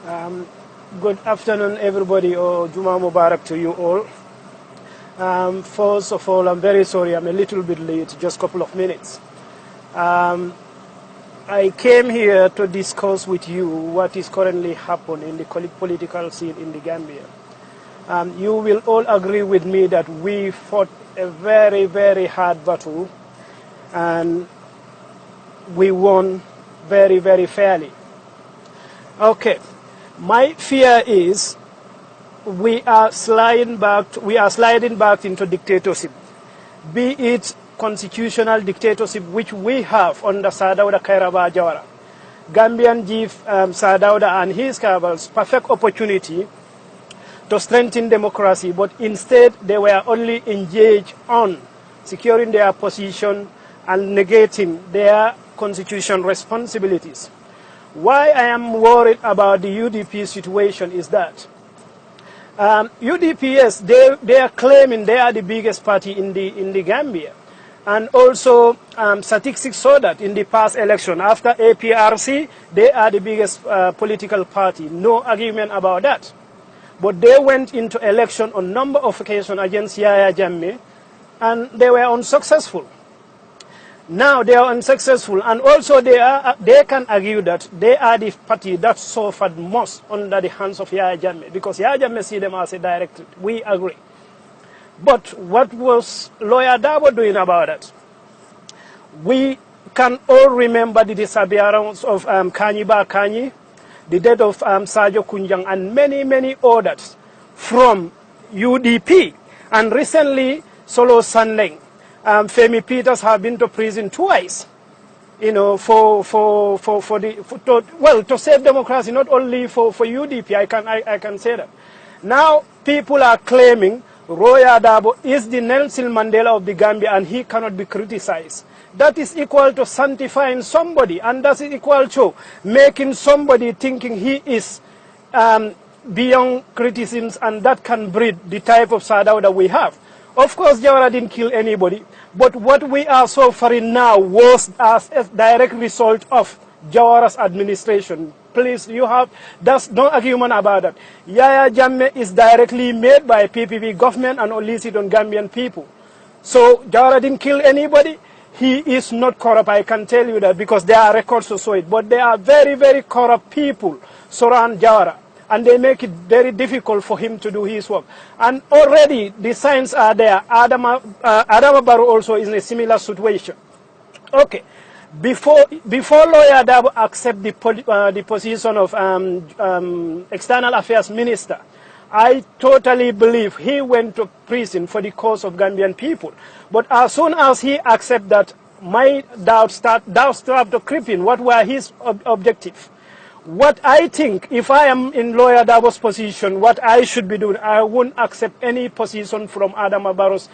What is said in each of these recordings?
Good afternoon, everybody, or Juma Mubarak to you all. First of all, I'm very sorry I'm a little bit late, just a couple of minutes. I came here to discuss with you what is currently happening in the political scene in the Gambia. You will all agree with me that we fought a very, very hard battle and we won very, very fairly. Okay, my fear is we are sliding back into dictatorship, be it constitutional dictatorship, which we have under Sir Dawda Kairaba Jawara. Gambian chief Sir Dawda and his cabals perfect opportunity to strengthen democracy, but instead they were only engaged on securing their position and negating their constitutional responsibilities. Why I am worried about the UDP situation is that UDPs, they are claiming they are the biggest party in the Gambia. And also statistics show that in the past election, after APRC, they are the biggest political party. No argument about that. But they went into election on a number of occasions against Yaya Jammeh, and they were unsuccessful. Now they are unsuccessful, and also they can argue that they are the party that suffered most under the hands of Yaya Jammeh, because Yaya Jammeh see them as a direct. We agree. But what was Lawyer Darboe doing about that? We can all remember the disappearance of Kanyiba Kanyi, the death of Sajo Kunjang, and many, many others from UDP. And recently, Solo Sandeng. Femi Peters have been to prison twice, you know, to save democracy, not only for UDP. I can say that. Now people are claiming Lawyer Darboe is the Nelson Mandela of the Gambia, and he cannot be criticized. That is equal to sanctifying somebody, and that is equal to making somebody thinking he is beyond criticisms, and that can breed the type of Sir Dawda we have. Of course, Jawara didn't kill anybody, but what we are suffering now was as a direct result of Jawara's administration. Please, there's no argument about that. Yaya Jammeh is directly made by PPP government and illicit on Gambian people. So Jawara didn't kill anybody. He is not corrupt, I can tell you that, because there are records to show it. But there are very, very corrupt people surround Jawara, and they make it very difficult for him to do his work. And already the signs are there. Adama Barrow also is in a similar situation. Okay, before Lawyer Darboe accept the position of External Affairs Minister, I totally believe he went to prison for the cause of Gambian people. But as soon as he accepts that, my doubts start to creep in. What were his objectives? What I think, if I am in Lawyer Darboe's position, what I should be doing, I won't accept any position from Adama Barrow's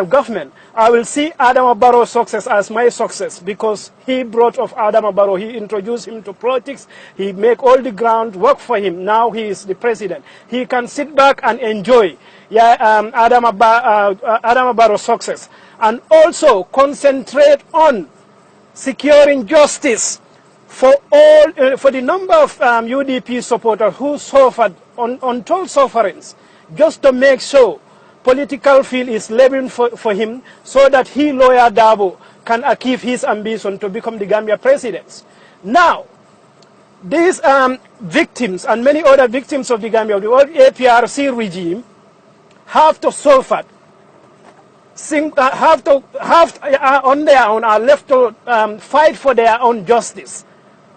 government. I will see Adama Barrow's success as my success, because he brought of Adama Barrow, he introduced him to politics, he make all the ground work for him. Now he is the president. He can sit back and enjoy Adama Barrow's success, and also concentrate on securing justice for the number of UDP supporters who suffered untold sufferings, just to make sure political field is leveling for him, so that he, Lawyer Darboe, can achieve his ambition to become the Gambia president. Now, these victims and many other victims of the Gambia, of the old APRC regime, have to suffer, on their own, are left to fight for their own justice,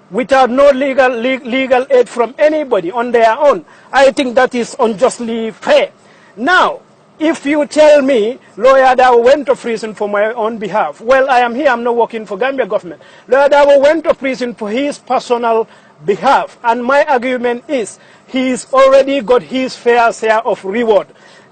without no legal aid from anybody, on their own. I think that is unjustly fair. Now, if you tell me Lawyer Darboe went to prison for my own behalf, well, I am here, I'm not working for Gambia government. Lawyer Darboe went to prison for his personal behalf, and my argument is he's already got his fair share of reward.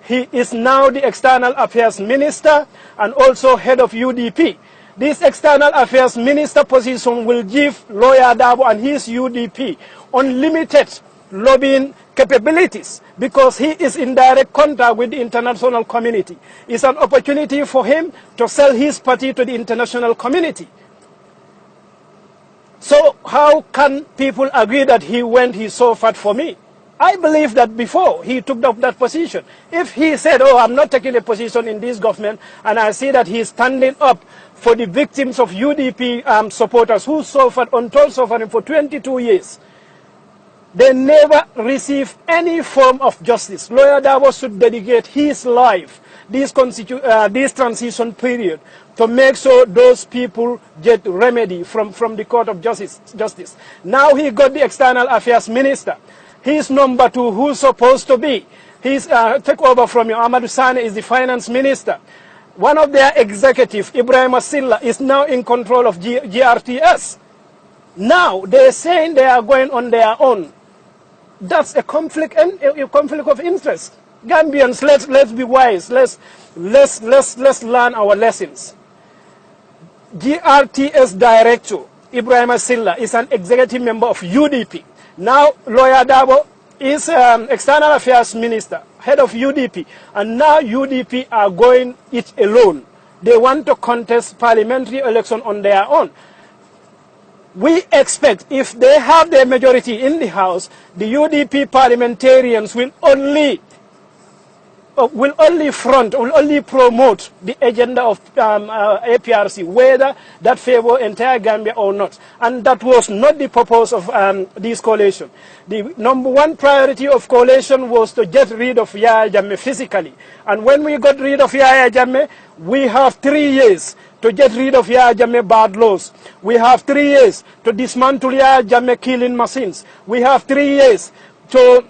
He is now the External Affairs Minister and also head of UDP. This External Affairs Minister position will give Lawyer Darboe and his UDP unlimited lobbying capabilities, because he is in direct contact with the international community. It's an opportunity for him to sell his party to the international community. So how can people agree that he suffered for me? I believe that before he took up that position. If he said, oh, I'm not taking a position in this government, and I see that he's standing up for the victims of UDP supporters who suffered untold suffering for 22 years, they never receive any form of justice. Lawyer Darboe should dedicate his life, this transition period, to make sure those people get remedy from the Court of Justice. Now he got the External Affairs Minister. He's number 2, who's supposed to be. He's take over from you. Hon.Ousainou is the Finance Minister. One of their executives, Ibrahim Silla, is now in control of GRTS. Now they're saying they are going on their own. That's a conflict of interest. Gambians, let's be wise. Let's learn our lessons. GRTS Director Ibrahim Silla is an executive member of UDP. Now Lawyer Darboe is External Affairs Minister, head of UDP, and now UDP are going it alone. They want to contest parliamentary election on their own. We expect, if they have their majority in the House, the UDP parliamentarians will only promote the agenda of APRC, whether that favor entire Gambia or not. And that was not the purpose of this coalition. The number 1 priority of coalition was to get rid of Yahya Jammeh physically. And when we got rid of Yahya Jammeh, we have 3 years to get rid of Yahya Jammeh bad laws. We have 3 years to dismantle Yahya Jammeh killing machines. We have 3 years to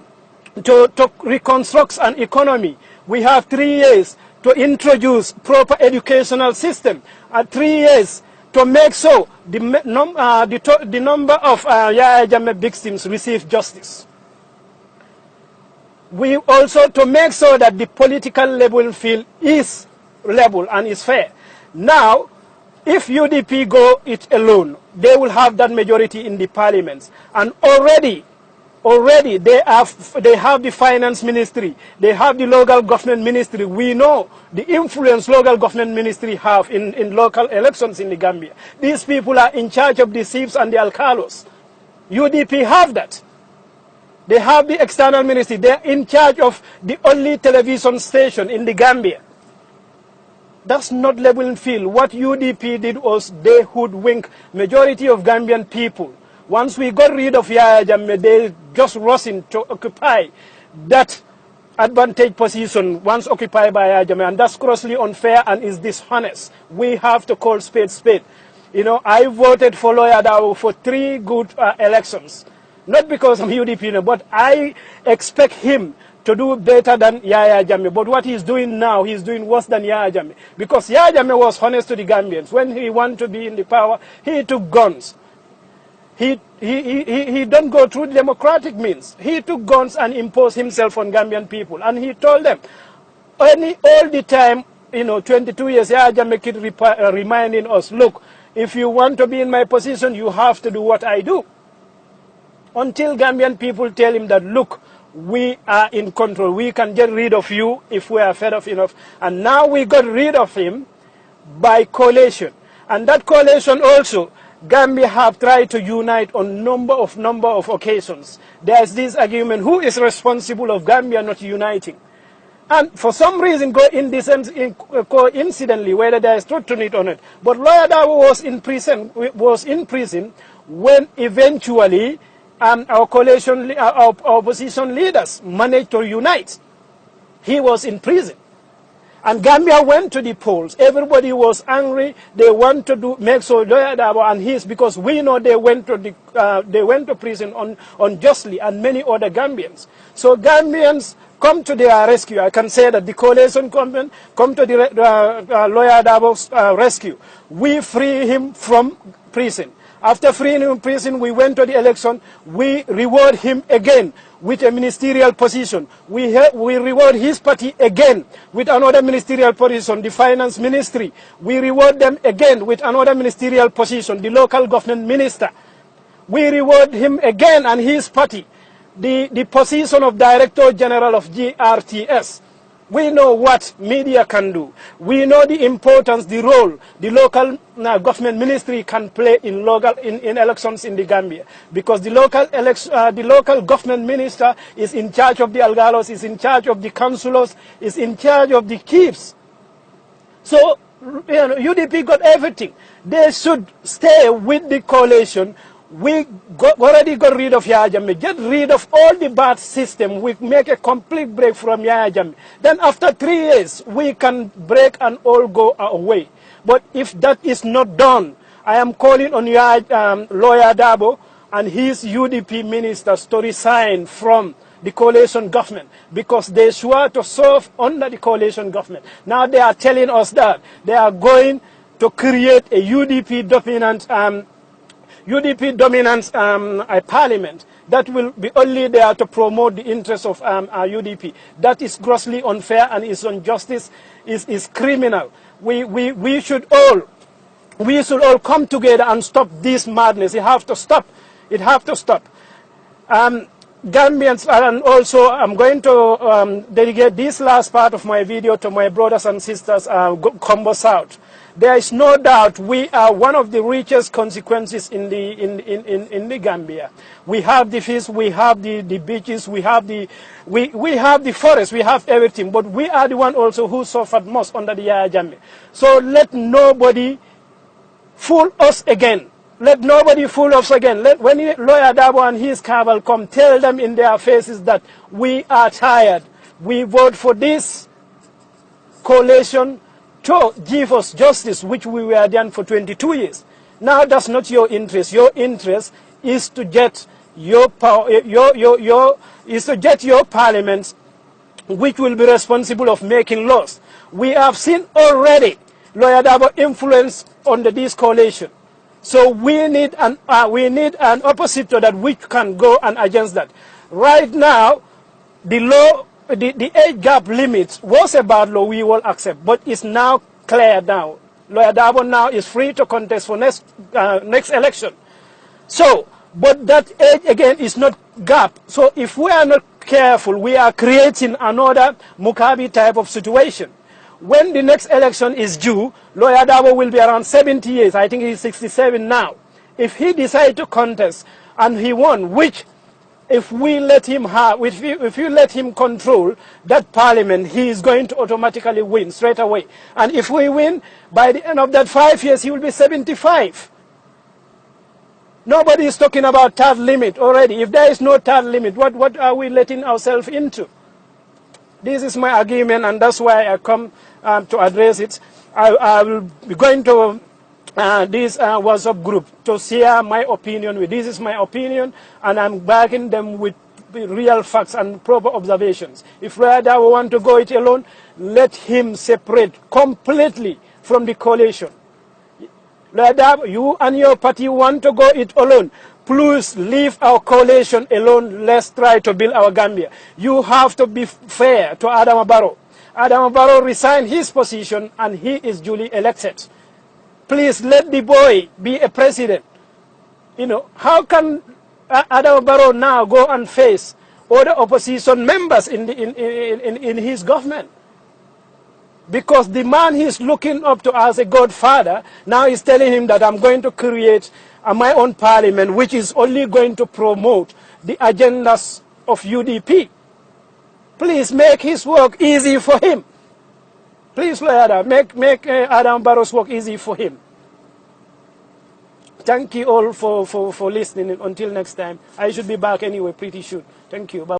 reconstruct an economy. We have 3 years to introduce proper educational system. 3 years to make sure the number of Yahya Jammeh victims receive justice. We also to make sure that the political level field is level and is fair. Now, if UDP go it alone, they will have that majority in the parliaments. And already they have the finance ministry, they have the local government ministry. We know the influence local government ministry have in local elections in the Gambia. These people are in charge of the chiefs and the alcalos. UDP have that. They have the external ministry. They are in charge of the only television station in the Gambia. That's not level field. What UDP did was they hoodwink majority of Gambian people. Once we got rid of Yahya Jammeh, they just rushing to occupy that advantage position once occupied by Yahya Jammeh, and that's grossly unfair and is dishonest. We have to call spade spade. You know, I voted for Lawyer Darboe for 3 good elections, not because I'm UDP, but I expect him to do better than Yahya Jammeh. But what he's doing now, he's doing worse than Yahya Jammeh. Because Yahya Jammeh was honest to the Gambians. When he wanted to be in the power, he took guns. He don't go through democratic means. He took guns and imposed himself on Gambian people. And he told them, all the time, 22 years, Yahya Jammeh keep reminding us, look, if you want to be in my position, you have to do what I do. Until Gambian people tell him that, look, we are in control. We can get rid of you if we are fed up enough. And now we got rid of him by coalition. And that coalition also, Gambia have tried to unite on number of occasions. There's this argument, who is responsible of Gambia not uniting? And for some reason, coincidentally, whether there is truth to it or not, but Lawyer Darboe was in prison when eventually our coalition, our opposition leaders managed to unite. He was in prison. And Gambia went to the polls. Everybody was angry. They want to make sure Lawyer Darboe and his, because we know they went to prison unjustly, and many other Gambians. So Gambians come to their rescue. I can say that the coalition come to the Lawyer Darboe's rescue. We free him from prison. After freeing him from prison, we went to the election. We reward him again with a ministerial position. We reward his party again with another ministerial position, the finance ministry. We reward them again with another ministerial position, the local government minister. We reward him again and his party, the position of Director General of GRTS. We know what media can do. We know the importance, the role the local government ministry can play in elections in the Gambia, because the local government minister is in charge of the algalos, is in charge of the councillors, is in charge of the chiefs. So UDP got everything. They should stay with the coalition. We already got rid of Yahya Jammeh. Get rid of all the bad system. We make a complete break from Yahya Jammeh. Then after 3 years, we can break and all go away. But if that is not done, I am calling on lawyer Darboe and his UDP ministers to resign from the coalition government, because they swear to serve under the coalition government. Now they are telling us that they are going to create a UDP dominant parliament that will be only there to promote the interests of UDP. That is grossly unfair and is injustice, is criminal. We should all come together and stop this madness. It have to stop. It have to stop. Gambians, and also I'm going to dedicate this last part of my video to my brothers and sisters, Combo South. There is no doubt we are one of the richest consequences in the Gambia. We have the fish, we have the beaches, we have the forest, we have everything. But we are the one also who suffered most under the Yahya Jammeh. So let nobody fool us again. Let nobody fool us again. When lawyer Darboe and his cabal come, tell them in their faces that we are tired. We vote for this coalition to give us justice, which we were done for 22 years. Now that's not your interest. Your interest is to get your power, is to get your parliaments, which will be responsible of making laws. We have seen already lawyer Darboe influence under this coalition. So we need an oppositor that which can go and against that. Right now, the law, the age gap limit was a bad law we will accept, but it's now clear now. Lawyer Darboe now is free to contest for next election. So, but that age again is not gap. So if we are not careful, we are creating another Mugabe type of situation. When the next election is due, lawyer Darboe will be around 70 years. I think he's 67 now. If he decides to contest and he won, which if we let him if you let him control that parliament, he is going to automatically win straight away. And if we win, by the end of that 5 years, he will be 75. Nobody is talking about third limit already. If there is no third limit, what are we letting ourselves into? This is my argument, and that's why I come to address it. I will be going to this WhatsApp group to share my opinion with. This is my opinion, and I'm backing them with real facts and proper observations. If lawyer Darboe want to go it alone, let him separate completely from the coalition. Lawyer Darboe, you and your party want to go it alone. Please leave our coalition alone. Let's try to build our Gambia. You have to be fair to Adama Barrow. Adama Barrow resigned his position and he is duly elected. Please let the boy be a president. You know, how can Adama Barrow now go and face other opposition members in his government? Because the man he's looking up to as a godfather now is telling him that I'm going to create my own parliament, which is only going to promote the agendas of UDP. Please make his work easy for him. Please, lawyer, make Adam Barrow's work easy for him. Thank you all for listening. Until next time. I should be back anyway pretty soon. Thank you. Bye.